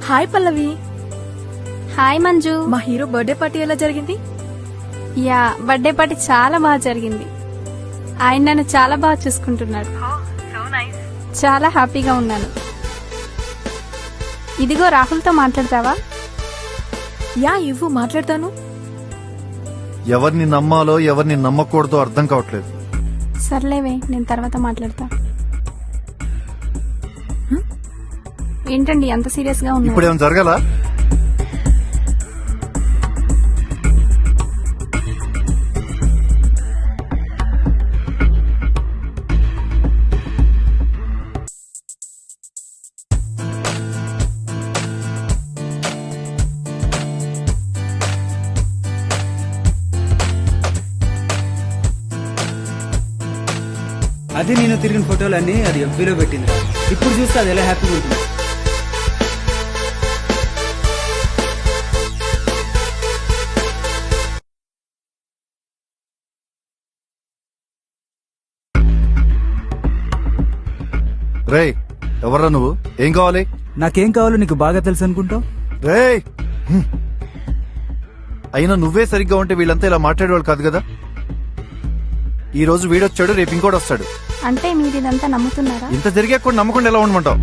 Hi పల్లవి. Hi Manju. మా hero birthday party ఎలా జరిగింది? యా, బర్త్డే పార్టీ చాలా బాగా జరిగింది. ఆయన నన్ను చాలా బాగా చూసుకుంటున్నాడు. చాలా హ్యాపీగా ఉన్నాను. ఇదిగో రాహుల్తో మాట్లాడతావా? యా, ఇవ్వు, మాట్లాడతాను. ఎవరిని నమ్మాలో ఎవరిని నమ్మకూడదో అర్థం కావట్లేదు. సర్లేవే, నేను తర్వాత మాట్లాడతా. ఏంటండి అంత సీరియస్ గా ఉన్నారు? ఇప్పుడేమైనా జరగాల? అది నేను తిరిగిన ఫోటోలన్నీ అది ఎఫ్బీలో పెట్టింది. ఇప్పుడు చూస్తే అది ఎలా హ్యాపీగా ఉంటుంది. రే, ఎవర్రా నువ్వు? ఏం కావాలి? నాకేం కావాలో నీకు బాగా తెలుసు అనుకుంటావు. రే, అయినా నువ్వే సరిగ్గా ఉంటే వీళ్ళంతా ఇలా మాట్లాడేవాళ్ళు కాదు కదా. ఈ రోజు వీడొచ్చాడు, రేపు ఇంకోటి వస్తాడు. అంటే మీరు ఇదంతా నమ్ముతున్నారా? ఇంత జరిగా కూడా నమ్మకుండా ఎలా ఉండమంటావు?